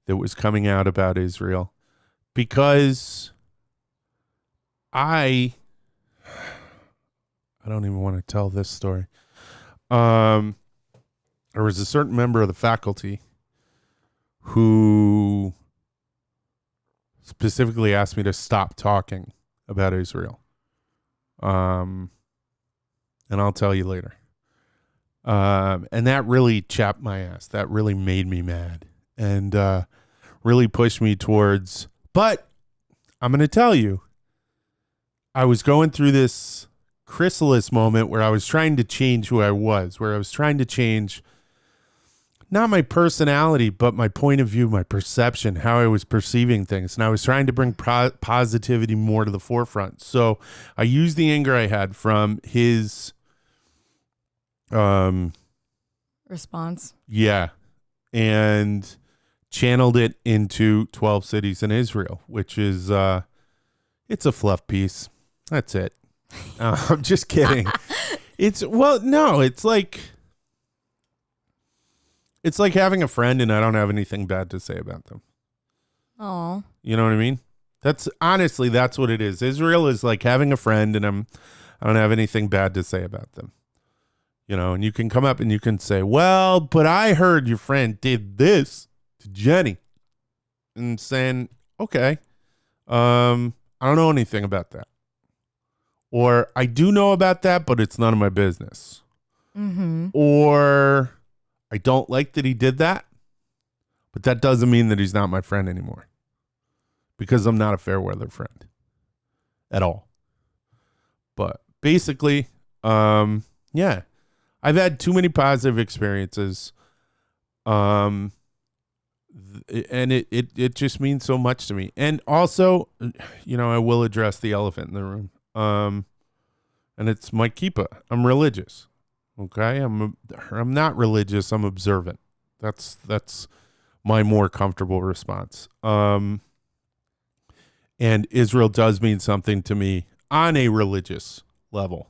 [SPEAKER 1] that was coming out about Israel. Because I don't even want to tell this story. There was a certain member of the faculty who specifically asked me to stop talking about Israel. And I'll tell you later. And that really chapped my ass. That really made me mad and really pushed me towards. But I'm going to tell you, I was going through this chrysalis moment where I was trying to change who I was, where I was trying to change not my personality, but my point of view, my perception, how I was perceiving things. And I was trying to bring positivity more to the forefront. So I used the anger I had from his
[SPEAKER 2] response.
[SPEAKER 1] Yeah. And channeled it into 12 cities in Israel, which is, it's a fluff piece. That's it. I'm just kidding. No, it's like having a friend and I don't have anything bad to say about them.
[SPEAKER 2] Oh.
[SPEAKER 1] You know what I mean? That's what it is. Israel is like having a friend and I don't have anything bad to say about them. You know, and you can come up and you can say, well, but I heard your friend did this to Jenny. And saying, okay, I don't know anything about that. Or I do know about that, but it's none of my business.
[SPEAKER 2] Mm-hmm.
[SPEAKER 1] Or I don't like that he did that, but that doesn't mean that he's not my friend anymore. Because I'm not a fair weather friend at all. But basically, yeah, I've had too many positive experiences. And it just means so much to me. And also, you know, I will address the elephant in the room. And it's my kippah. I'm religious. Okay, I'm not religious. I'm observant. That's my more comfortable response. And Israel does mean something to me on a religious level.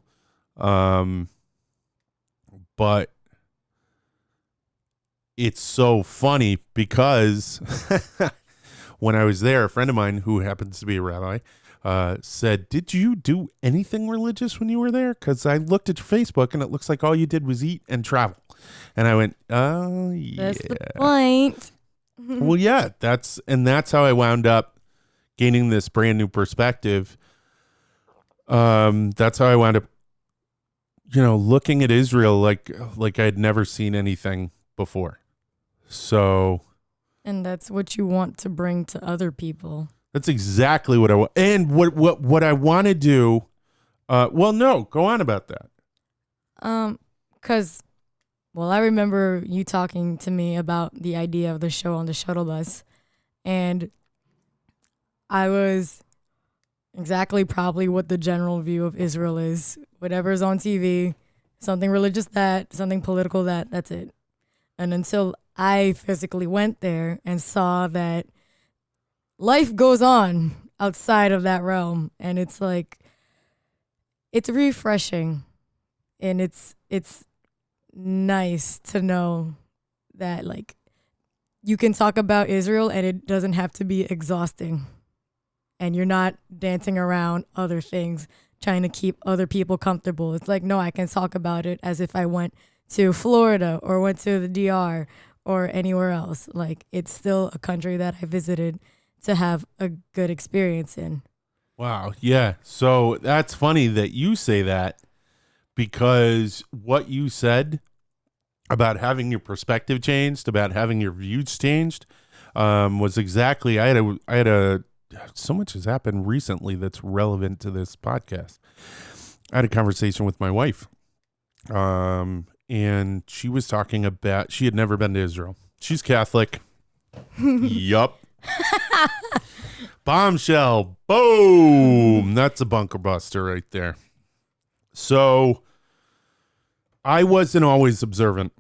[SPEAKER 1] But it's so funny because when I was there, a friend of mine who happens to be a rabbi said, did you do anything religious when you were there? Because I looked at your Facebook and it looks like all you did was eat and travel. And I went, oh, yeah.
[SPEAKER 2] That's the point.
[SPEAKER 1] Well, yeah, that's how I wound up gaining this brand new perspective. That's how I wound up, you know, looking at Israel like I'd never seen anything before. So,
[SPEAKER 2] and that's what you want to bring to other people.
[SPEAKER 1] That's exactly what I want. And what I want to do. Well, no, go on about that.
[SPEAKER 2] Because, well, I remember you talking to me about the idea of the show on the shuttle bus, and I was exactly probably what the general view of Israel is. Whatever's on TV, something religious that, something political that's it. And until I physically went there and saw that life goes on outside of that realm, and it's like, it's refreshing, and it's nice to know that, like, you can talk about Israel and it doesn't have to be exhausting. And you're not dancing around other things, trying to keep other people comfortable. It's like, no, I can talk about it as if I went to Florida or went to the DR or anywhere else. Like, it's still a country that I visited to have a good experience in.
[SPEAKER 1] Wow. Yeah. So that's funny that you say that, because what you said about having your perspective changed, about having your views changed, was exactly, I had a so much has happened recently that's relevant to this podcast. I had a conversation with my wife, and she was talking about, she had never been to Israel. She's Catholic. Yup. Bombshell. Boom. That's a bunker buster right there. So I wasn't always observant.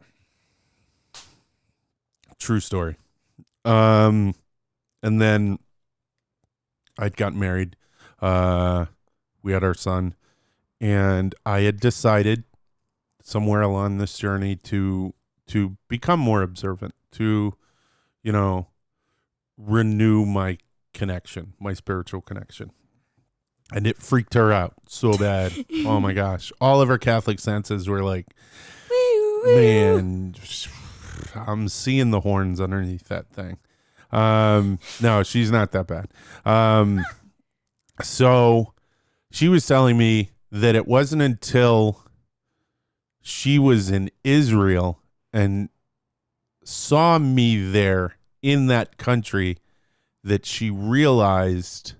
[SPEAKER 1] True story. And then I'd gotten married. We had our son, and I had decided somewhere along this journey to become more observant, to, you know, renew my connection, my spiritual connection. And it freaked her out so bad. Oh my gosh. All of her Catholic senses were like, man, I'm seeing the horns underneath that thing. No, she's not that bad. So she was telling me that it wasn't until she was in Israel and saw me there in that country that she realized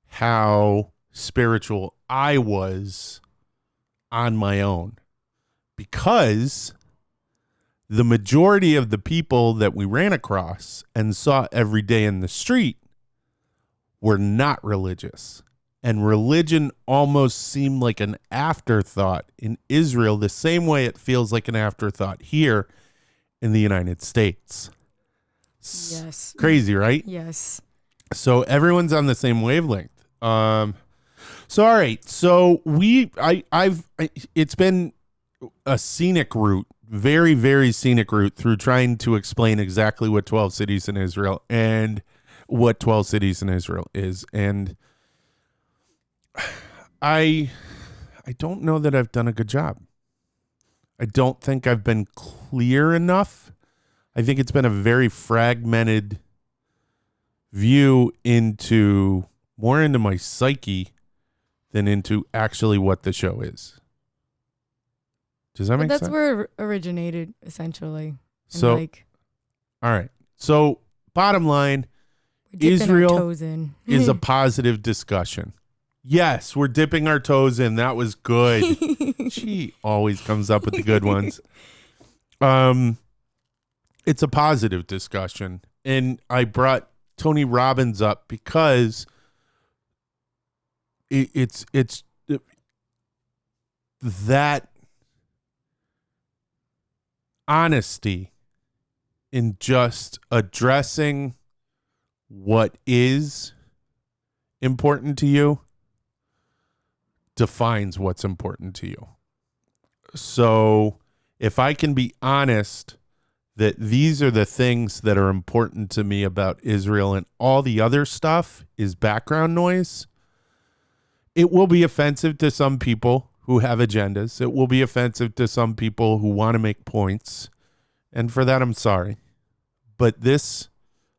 [SPEAKER 1] how spiritual I was on my own, because the majority of the people that we ran across and saw every day in the street were not religious. And religion almost seemed like an afterthought in Israel, the same way it feels like an afterthought here in the United States.
[SPEAKER 2] Yes.
[SPEAKER 1] Crazy, right?
[SPEAKER 2] Yes.
[SPEAKER 1] So everyone's on the same wavelength. So, all right. So it's been a scenic route, very, very scenic route through trying to explain exactly what 12 cities in Israel and what 12 cities in Israel is. And I don't know that I've done a good job. I don't think I've been clear enough. I think it's been a very fragmented view more into my psyche than into actually what the show is. Does that make sense?
[SPEAKER 2] That's where it originated, essentially.
[SPEAKER 1] So, all right. So, bottom line, Israel is a positive discussion. Yes, we're dipping our toes in. That was good. She always comes up with the good ones. It's a positive discussion. And I brought Tony Robbins up because it's that honesty in just addressing what is important to you defines what's important to you. So if I can be honest that these are the things that are important to me about Israel and all the other stuff is background noise, it will be offensive to some people who have agendas. It will be offensive to some people who want to make points. And for that, I'm sorry. But this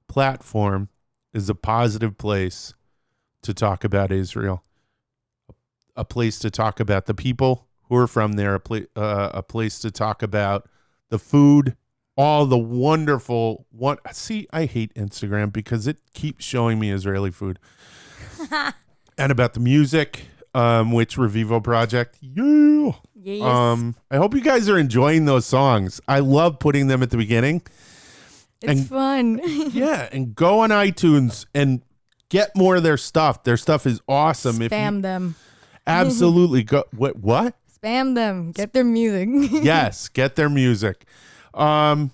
[SPEAKER 1] platform is a positive place to talk about Israel, a place to talk about the people who are from there, a place to talk about the food, all the wonderful See, I hate Instagram because it keeps showing me Israeli food. And about the music, which Revivo project. Yeah.
[SPEAKER 2] Yes.
[SPEAKER 1] I hope you guys are enjoying those songs. I love putting them at the beginning.
[SPEAKER 2] It's fun.
[SPEAKER 1] Yeah, and go on iTunes and get more of their stuff. Their stuff is awesome.
[SPEAKER 2] Spam them.
[SPEAKER 1] Absolutely. Go. What?
[SPEAKER 2] Spam them. Get their music.
[SPEAKER 1] Yes, get their music. I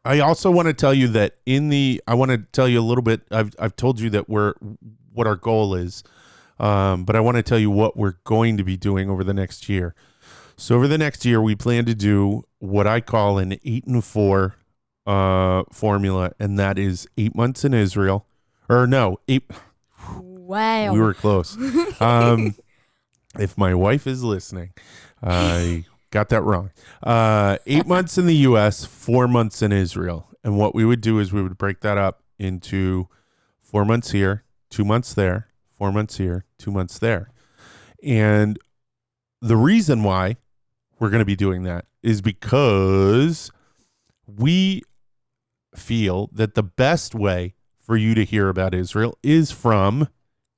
[SPEAKER 1] also want to tell you that I want to tell you a little bit. I've told you that what our goal is, but I want to tell you what we're going to be doing over the next year. So over the next year, we plan to do what I call an 8 and 4 formula, and that is 8 months in Israel. Or no, 8.
[SPEAKER 2] Wow.
[SPEAKER 1] We were close. If my wife is listening, I got that wrong. 8 months in the U.S., 4 months in Israel. And what we would do is we would break that up into 4 months here, 2 months there, 4 months here, 2 months there. And the reason why we're going to be doing that is because we feel that the best way for you to hear about Israel is from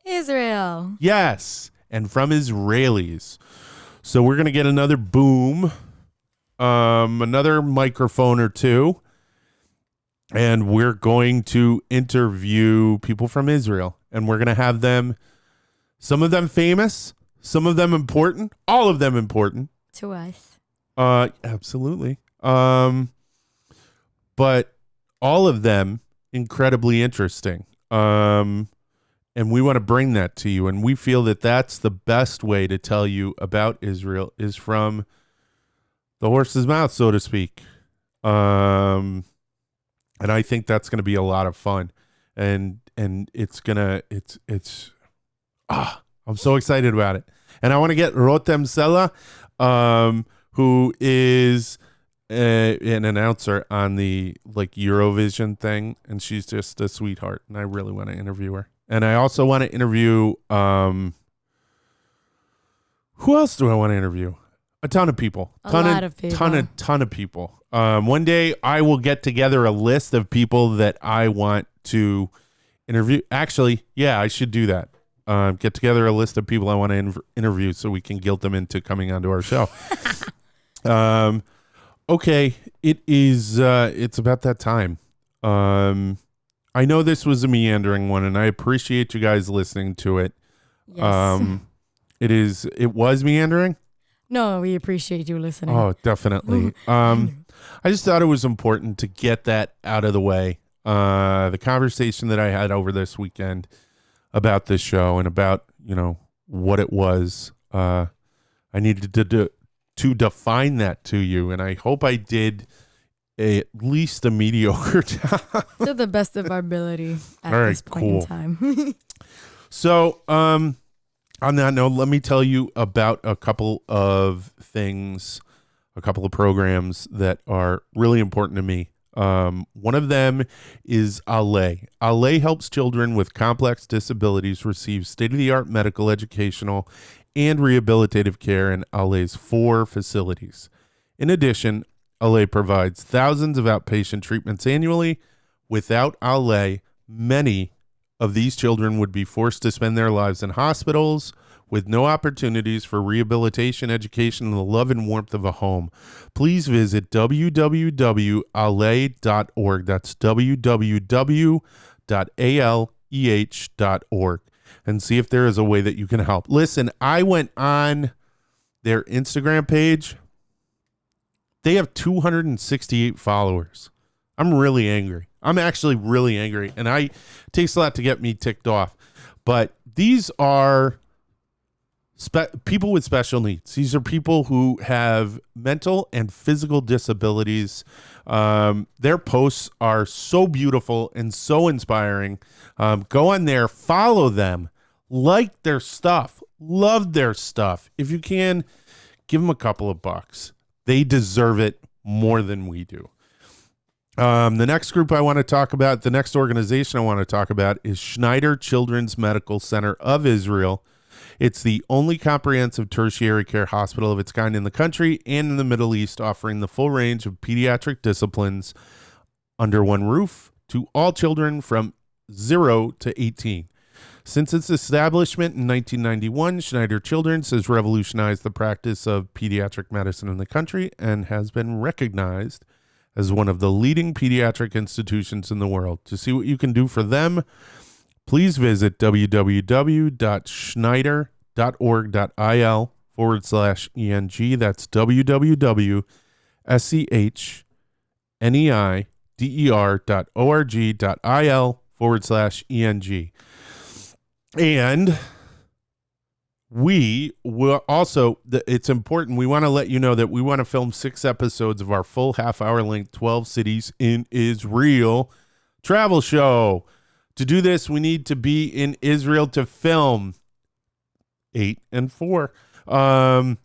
[SPEAKER 2] Israel.
[SPEAKER 1] Yes, and from Israelis. So we're going to get another boom, another microphone or two, and we're going to interview people from Israel. And we're going to have them, some of them famous, some of them important, all of them important.
[SPEAKER 2] To us.
[SPEAKER 1] Absolutely. But all of them incredibly interesting. And we want to bring that to you. And we feel that that's the best way to tell you about Israel is from the horse's mouth, so to speak. And I think that's going to be a lot of fun. And it's I'm so excited about it. And I want to get Rotem Sella, who is an announcer on the Eurovision thing. And she's just a sweetheart. And I really want to interview her. And I also want to interview, who else do I want to interview? A ton of people.
[SPEAKER 2] Ton of
[SPEAKER 1] people. One day I will get together a list of people that I want to interview. Actually, yeah, I should do that. Get together a list of people I want to interview so we can guilt them into coming onto our show. Okay, it's about that time. I know this was a meandering one, and I appreciate you guys listening to it.
[SPEAKER 2] Yes.
[SPEAKER 1] It was meandering?
[SPEAKER 2] No, we appreciate you listening.
[SPEAKER 1] Oh, definitely. I just thought it was important to get that out of the way. The conversation that I had over this weekend about this show and about, what it was. I needed to define that to you, and I hope I did at least a mediocre job.
[SPEAKER 2] To the best of our ability at this point in time.
[SPEAKER 1] So, on that note, let me tell you about a couple of things, a couple of programs that are really important to me. One of them is Ale. Ale helps children with complex disabilities receive state-of-the-art medical, educational, and rehabilitative care in Ale's 4 facilities. In addition, Ale provides thousands of outpatient treatments annually. Without Ale, many of these children would be forced to spend their lives in hospitals with no opportunities for rehabilitation, education, and the love and warmth of a home. Please visit www.ale.org. That's www.aleh.org and see if there is a way that you can help. Listen, I went on their Instagram page. They have 268 followers. I'm really angry. I'm actually really angry, and it takes a lot to get me ticked off. But these are people with special needs. These are people who have mental and physical disabilities. Their posts are so beautiful and so inspiring. Go on there, follow them, like their stuff, love their stuff. If you can, give them a couple of bucks. They deserve it more than we do. The next group I want to talk about, the next organization I want to talk about is Schneider Children's Medical Center of Israel. It's the only comprehensive tertiary care hospital of its kind in the country and in the Middle East, offering the full range of pediatric disciplines under one roof to all children from 0 to 18. Since its establishment in 1991, Schneider Children's has revolutionized the practice of pediatric medicine in the country and has been recognized as one of the leading pediatric institutions in the world. To see what you can do for them, please visit www.schneider.org.il/ENG. That's www.schneider.org.il/ENG. And we will also, it's important, we want to let you know that we want to film 6 episodes of our full half-hour length 12 Cities in Israel travel show. To do this, we need to be in Israel to film 8 and 4. Through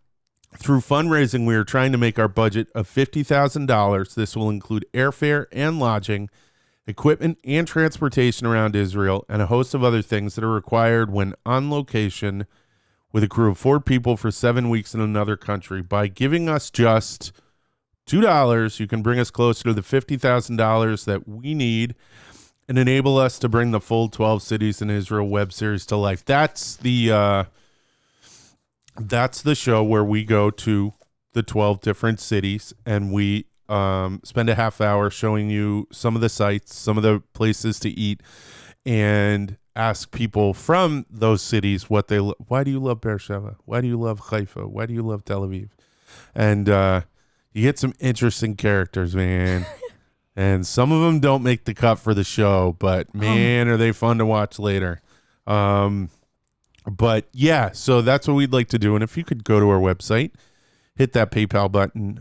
[SPEAKER 1] fundraising, we are trying to make our budget of $50,000. This will include airfare and lodging, equipment and transportation around Israel, and a host of other things that are required when on location with a crew of 4 people for 7 weeks in another country. By giving us just $2, you can bring us closer to the $50,000 that we need and enable us to bring the full 12 Cities in Israel web series to life. That's the show where we go to the 12 different cities and we spend a half hour showing you some of the sites, some of the places to eat, and ask people from those cities what they why do you love Beersheba? Why do you love Haifa? Why do you love Tel Aviv? And you get some interesting characters, man. And some of them don't make the cut for the show, but man, are they fun to watch later. But yeah, so that's what we'd like to do. And if you could go to our website, hit that PayPal button,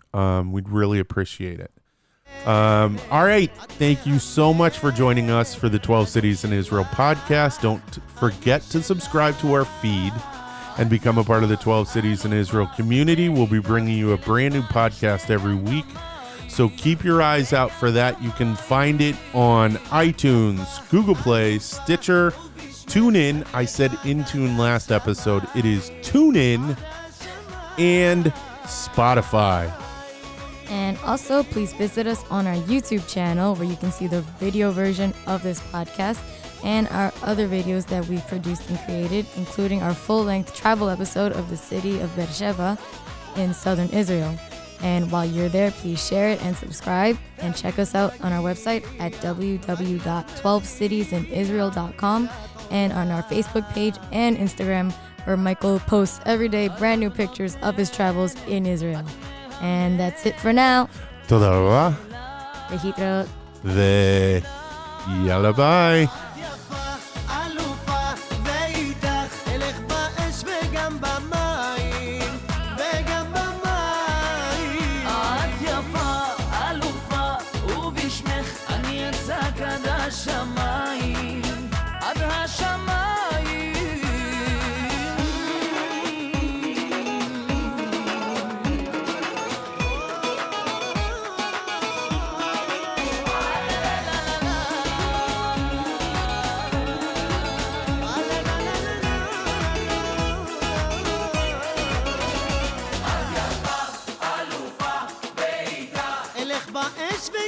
[SPEAKER 1] we'd really appreciate it. All right. Thank you so much for joining us for the 12 Cities in Israel podcast. Don't forget to subscribe to our feed and become a part of the 12 Cities in Israel community. We'll be bringing you a brand new podcast every week. So keep your eyes out for that. You can find it on iTunes, Google Play, Stitcher, TuneIn. I said Intune last episode. It is TuneIn and Spotify.
[SPEAKER 2] And also, please visit us on our YouTube channel where you can see the video version of this podcast and our other videos that we've produced and created, including our full-length travel episode of the city of Beersheba in southern Israel. And while you're there, please share it and subscribe, and check us out on our website at www.12citiesinisrael.com and on our Facebook page and Instagram, where Michael posts every day brand new pictures of his travels in Israel. And that's it for now.
[SPEAKER 1] תודה רבה.
[SPEAKER 2] להתראות.
[SPEAKER 1] ויאללה ביי.
[SPEAKER 3] ich will